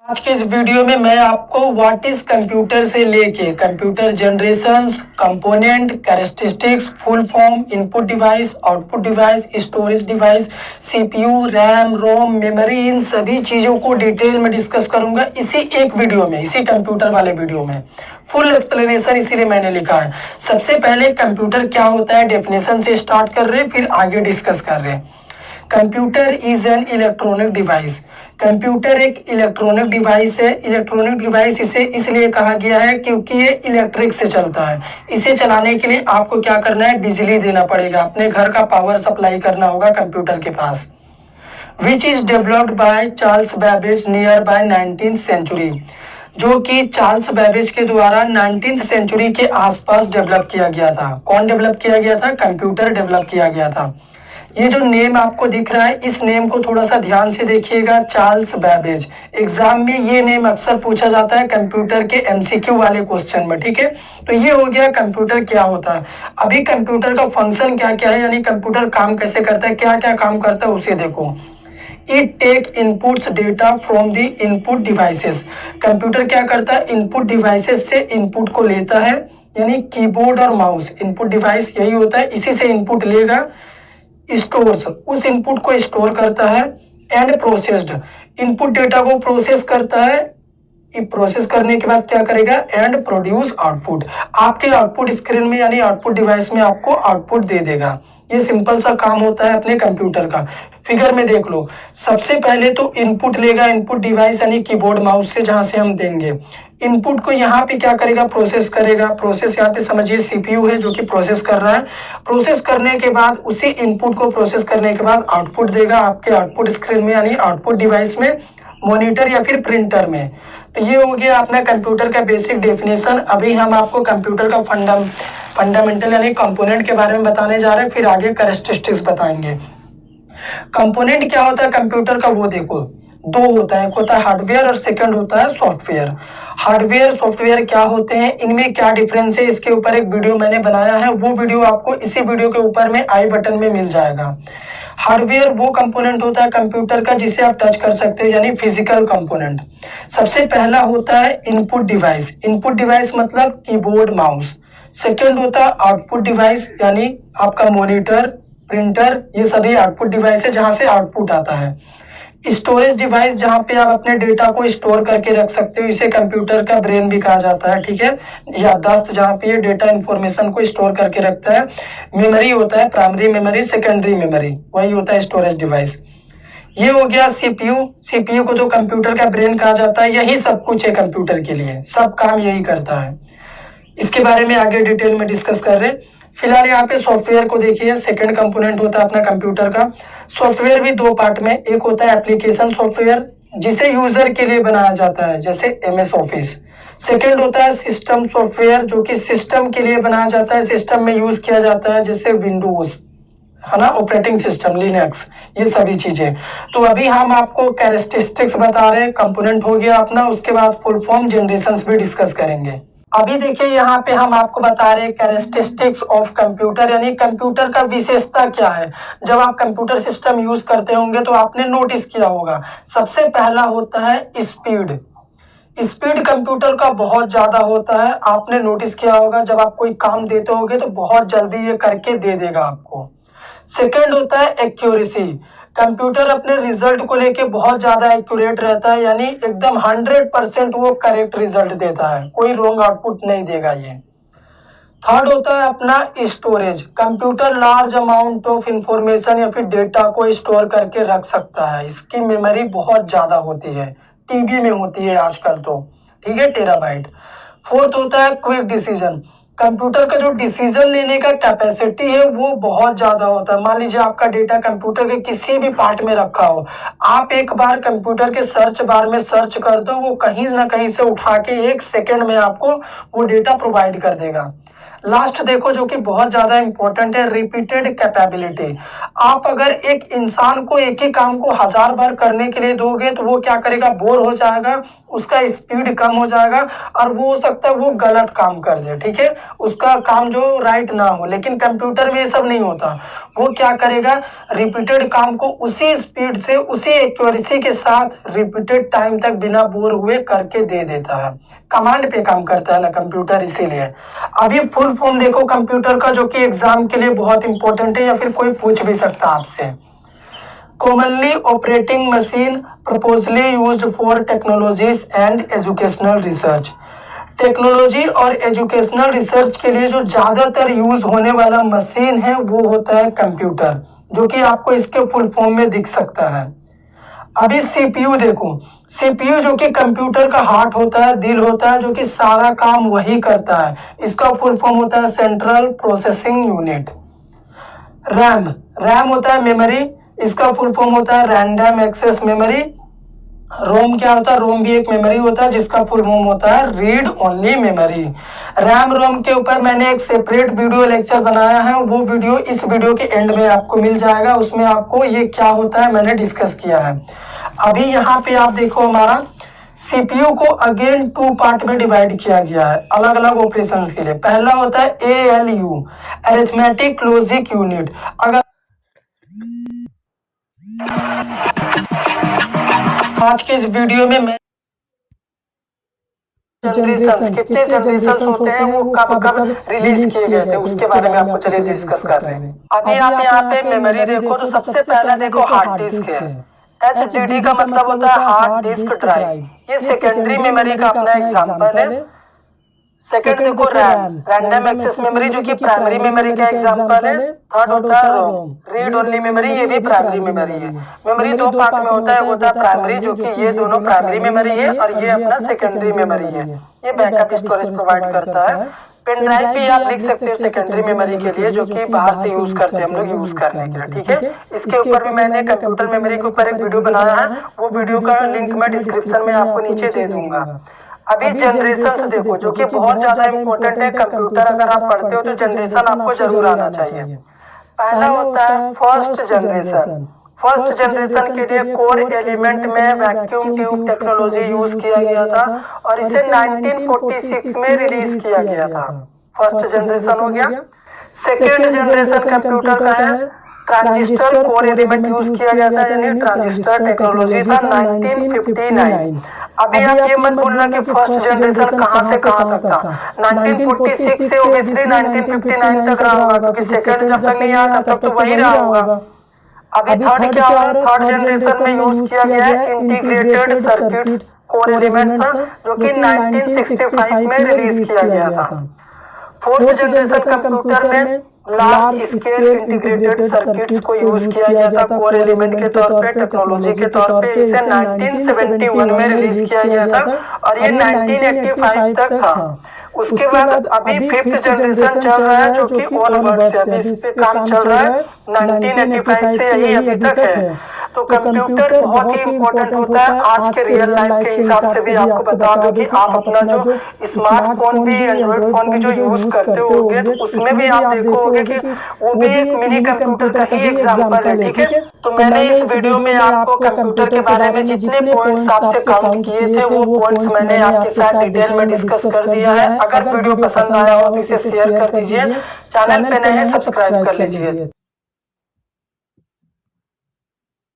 आज के इस वीडियो में मैं आपको व्हाट इज कंप्यूटर से लेके computer generations, component, characteristics, full form, input device, output device, storage device, CPU, RAM, ROM, memory, इन सभी चीज़ों को डिटेल में डिस्कस करूंगा इसी एक वीडियो में, इसी कंप्यूटर वाले वीडियो में। फुल एक्सप्लेनेशन इसीलिए मैंने लिखा है। सबसे पहले कंप्यूटर क्या होता है डेफिनेशन से स्टार्ट कर रहे हैं, फिर आगे डिस्कस कर रहे हैं। Computer is an electronic device. Computer एक इलेक्ट्रॉनिक डिवाइस है। इलेक्ट्रॉनिक डिवाइस इसे इसलिए कहा गया है क्योंकि ये इलेक्ट्रिक से चलता है। इसे चलाने के लिए आपको क्या करना है, बिजली देना पड़ेगा, अपने घर का पावर सप्लाई करना होगा कंप्यूटर के पास। Which is developed by Charles Babbage near by 19th century, जो कि चार्ल्स बैबेज के द्वारा 19th सेंचुरी के आसपास डेवलप किया गया था। कौन डेवलप किया गया था? कंप्यूटर डेवलप किया गया था। ये जो नेम आपको दिख रहा है, इस नेम को थोड़ा सा ध्यान से देखिएगा, चार्ल्स बैबेज। एग्जाम में ये नेम अक्सर पूछा जाता है कंप्यूटर के एमसीक्यू वाले क्वेश्चन में, ठीक है। तो ये हो गया कंप्यूटर क्या होता है। अभी कंप्यूटर का फंक्शन क्या क्या है, यानी कंप्यूटर काम कैसे करता है, क्या क्या काम करता है उसे देखो। It take inputs data from the input devices. Computer क्या करता है, इनपुट डिवाइसेस से इनपुट को लेता है, यानी कीबोर्ड और माउस इनपुट डिवाइस यही होता है, इसी से इनपुट लेगा, स्टोर्स उस इनपुट को स्टोर करता है, एंड प्रोसेस्ड इनपुट डेटा को प्रोसेस करता है, प्रोसेस करने के बाद क्या करेगा, एंड प्रोड्यूस आउटपुट। आपके आउटपुट स्क्रीन में यानी आउटपुट डिवाइस में आपको आउटपुट दे देगा। ये सिंपल सा काम होता है अपने कंप्यूटर का। फिगर में देख लो, सबसे पहले तो इनपुट लेगा इनपुट डिवाइस यानी कीबोर्ड माउस से, जहां से हम देंगे इनपुट को, यहाँ पे क्या करेगा, प्रोसेस करेगा। प्रोसेस यहाँ पे समझिए सीपीयू है जो कि प्रोसेस कर रहा है। प्रोसेस करने के बाद उसी इनपुट को प्रोसेस करने के बाद आउटपुट देगा आपके आउटपुट स्क्रीन में यानी आउटपुट डिवाइस में, मॉनिटर या फिर प्रिंटर में। तो ये हो गया अपना कंप्यूटर का बेसिक डेफिनेशन। अभी हम आपको कंप्यूटर का फंडामेंटल यानी कंपोनेंट के बारे में बताने जा रहे हैं, फिर आगे कैरेक्टरिस्टिक्स बताएंगे। कंपोनेंट क्या होता है कंप्यूटर का, वो देखो दो होता है, एक होता है हार्डवेयर और सेकंड होता है सॉफ्टवेयर। हार्डवेयर सॉफ्टवेयर क्या होते हैं, इनमें क्या डिफरेंस है, इसके ऊपर एक वीडियो मैंने बनाया है, वो वीडियो आपको इसी वीडियो के ऊपर में आई बटन में मिल जाएगा। हार्डवेयर वो कंपोनेंट होता है कंप्यूटर का जिसे आप टच कर सकते हो, यानी फिजिकल कंपोनेंट। सबसे पहला होता है इनपुट डिवाइस। इनपुट डिवाइस मतलब कीबोर्ड माउस। सेकंड होता है आउटपुट डिवाइस, यानी आपका मॉनिटर, प्रिंटर, ये सभी आउटपुट डिवाइस है जहां से आउटपुट आता है। स्टोरेज डिवाइस जहां पे आप अपने डेटा को स्टोर करके रख सकते हो, इसे कंप्यूटर का ब्रेन भी कहा जाता है, ठीक है। याददाश्त जहां पे ये डेटा इंफॉर्मेशन को स्टोर करके रखता है। मेमोरी होता है, प्राइमरी मेमोरी, सेकेंडरी मेमोरी, वही होता है स्टोरेज डिवाइस। ये हो गया सीपीयू। सीपीयू को तो कंप्यूटर का ब्रेन कहा जाता है, यही सब कुछ है कंप्यूटर के लिए, सब काम यही करता है। इसके बारे में आगे डिटेल में डिस्कस कर रहे हैं। फिलहाल यहाँ पे सॉफ्टवेयर को देखिए, सेकंड कंपोनेंट होता है अपना कंप्यूटर का। सॉफ्टवेयर भी दो पार्ट में, एक होता है एप्लीकेशन सॉफ्टवेयर जिसे यूजर के लिए बनाया जाता है जैसे एमएस ऑफिस। सेकंड होता है सिस्टम सॉफ्टवेयर जो कि सिस्टम के लिए बनाया जाता है, सिस्टम में यूज किया जाता है जैसे विंडोज है ना, ऑपरेटिंग सिस्टम, लिनक्स, ये सभी चीजें। तो अभी हम आपको कैरेक्टरिस्टिक्स बता रहे हैं, कंपोनेंट हो गया अपना, उसके बाद फुल फॉर्म जनरेशंस भी डिस्कस करेंगे। अभी देखिए यहाँ पे हम आपको बता रहे हैं कैरेक्टरिस्टिक्स ऑफ कंप्यूटर, यानी कंप्यूटर का विशेषता क्या है। जब आप कंप्यूटर सिस्टम यूज करते होंगे तो आपने नोटिस किया होगा, सबसे पहला होता है स्पीड। स्पीड कंप्यूटर का बहुत ज्यादा होता है, आपने नोटिस किया होगा, जब आप कोई काम देते होगे तो बहुत जल्दी ये करके दे देगा आपको। सेकंड होता है एक्यूरेसी। कंप्यूटर अपने रिजल्ट को लेके बहुत ज्यादा एक्यूरेट रहता है, यानी एकदम 100% वो करेक्ट रिजल्ट देता है, कोई रॉन्ग आउटपुट नहीं देगा ये। थर्ड होता है अपना storage. Computer large amount of information या फिर डेटा को स्टोर करके रख सकता है, इसकी मेमोरी बहुत ज्यादा होती है, टीबी में होती है आजकल तो, ठीक है, टेराबाइट। फोर्थ होता है क्विक डिसीजन। कंप्यूटर का जो डिसीजन लेने का कैपेसिटी है वो बहुत ज्यादा होता है। मान लीजिए आपका डेटा कंप्यूटर के किसी भी पार्ट में रखा हो, आप एक बार कंप्यूटर के सर्च बार में सर्च कर दो, वो कहीं ना कहीं से उठा के 1 सेकंड में आपको वो डेटा प्रोवाइड कर देगा। लास्ट देखो जो कि बहुत ज्यादा इंपॉर्टेंट है, रिपीटेड कैपेबिलिटी। आप अगर एक इंसान को एक ही काम को 1000 बार करने के लिए दोगे तो वो क्या करेगा, बोर हो जाएगा, उसका स्पीड कम हो जाएगा और वो हो सकता है वो गलत काम कर दे, ठीक है, उसका काम जो राइट ना हो। लेकिन कंप्यूटर में ये सब नहीं होता, वो क्या करेगा, रिपीटेड काम को उसी स्पीड से उसी एक्यूरेसी के साथ रिपीटेड टाइम तक बिना बोर हुए करके दे देता है। कमांड पे काम करता है ना कंप्यूटर, इसीलिए। अभी फुल फॉर्म देखो कंप्यूटर का, जो कि एग्जाम के लिए बहुत इंपॉर्टेंट है या फिर कोई पूछ भी सकता है आपसे। commonly operating machine proposally used for technologies and educational research। Technology और एजुकेशनल रिसर्च के लिए जो ज्यादातर यूज होने वाला मशीन है वो होता है कंप्यूटर, जो कि आपको इसके फुल फॉर्म में दिख सकता है। अभी सीपीयू देखो, सीपीयू जो कि कंप्यूटर का हार्ट होता है, दिल होता है, जो कि सारा काम वही करता है। इसका फुल फॉर्म होता है central processing unit. RAM, RAM होता है मेमोरी, इसका फुल फॉर्म होता है रैंडम एक्सेस मेमोरी। रोम क्या होता है, रोम भी एक मेमोरी होता है जिसका फुल फॉर्म होता है read only memory. RAM ROM के ऊपर मैंने एक सेपरेट वीडियो लेक्चर बनाया है, वो वीडियो इस वीडियो के एंड में आपको मिल जाएगा, उसमें आपको ये क्या होता है मैंने डिस्कस किया है। अभी यहाँ पे आप देखो हमारा सीपीयू को अगेन 2 पार्ट में डिवाइड किया गया है अलग अलग ऑपरेशंस के लिए। पहला होता है एएलयू, अरिथमेटिक लॉजिक यूनिट। अगर आज के इस वीडियो में मैं कितने जनरेशन होते हैं, वो कब कब रिलीज किए गए थे, उसके बारे में आपको चलिए डिस्कस कर रहे हैं। अभी आप यहाँ पे मेमोरी देखो तो सबसे पहला देखो हार्ड डिस्क है। एचडीडी का मतलब होता है हार्ड डिस्क ड्राइव, ये सेकेंडरी मेमोरी का अपना एग्जांपल है। सेकंड देखो रैम, रैंडम एक्सेस मेमोरी, जो कि प्राइमरी मेमोरी का एग्जांपल है। थर्ड होता है रोम, रीड ओनली मेमोरी, ये भी प्राइमरी मेमोरी है। मेमोरी 2 पार्ट में होता है, होता है प्राइमरी, जो कि ये दोनों प्राइमरी मेमोरी है, और ये अपना सेकेंडरी मेमोरी है। ये बैकअप स्टोरेज प्रोवाइड करता है। पेन ड्राइव भी आप लिख सकते हो सेकेंडरी मेमोरी के लिए, जो कि बाहर से यूज करते हैं हम लोग यूज करने के लिए, ठीक है। इसके ऊपर भी मैंने कंप्यूटर मेमोरी के ऊपर एक वीडियो बनाया है, वो वीडियो का लिंक मैं डिस्क्रिप्शन में आपको नीचे दे दूंगा। अभी जनरेशन देखो, जो कि बहुत ज्यादा इंपॉर्टेंट है। कंप्यूटर अगर आप पढ़ते हो तो जनरेशन आपको जरूर आना चाहिए। पहला होता है फर्स्ट जनरेशन। फर्स्ट जनरेशन के लिए कोर एलिमेंट में वैक्यूम ट्यूब टेक्नोलॉजी यूज किया गया था और इसे 1946 में रिलीज किया गया था। फर्स्ट जनरेशन हो गया। सेकेंड जनरेशन कंप्यूटर का है ट्रांजिस्टर कोर एलिमेंट यूज किया गया था, यानी ट्रांजिस्टर टेक्नोलॉजी था 1959। अभी आप ये मत भूलना कि फर्स्ट जनरेशन कहाँ से कहाँ तक था। 1946 से ओबियसली 1959 तक रहा होगा, क्योंकि सेकंड जब तक नहीं आया तब तो वही रहा होगा। अभी थर्ड क्या होगा, थर्ड जनरेशन में यूज किया गया है इंटीग्रेटेड सर्किट्स कोर एलिमेंट था, जो कि 1965 में रिलीज किया गया था। फोर्थ जनरेशन कंप्यूटर में लार्ज स्केल इंटीग्रेटेड सर्किट्स को यूज किया गया था कोर एलिमेंट के तौर पे, टेक्नोलॉजी के तौर पे। इसे 1971 में रिलीज किया गया था और ये 1985 तक था। उसके बाद अभी फिफ्थ जनरेशन चल रहा है, जो कि ऑनवर्ड्स है, अभी इस पे काम चल रहा है 1985 से यही अभी तक है। तो कंप्यूटर बहुत ही इंपॉर्टेंट होता है। आज के रियल लाइफ के हिसाब से भी आपको बता दूं कि आप अपना जो स्मार्टफोन भी, एंड्रॉइड फोन भी जो यूज करते होगे, तो उसमें भी आप देखोगे कि वो भी एक मिनी कंप्यूटर का ही एग्जांपल है, ठीक है। तो मैंने इस वीडियो में आपको कंप्यूटर के बारे में जितने पॉइंट्स आपसे काउंट किए थे, वो पॉइंट्स मैंने आपके साथ डिटेल में डिस्कस कर दिया है। अगर वीडियो पसंद आया हो तो इसे शेयर कर दीजिए, चैनल पे नए हैं सब्सक्राइब कर लीजिए।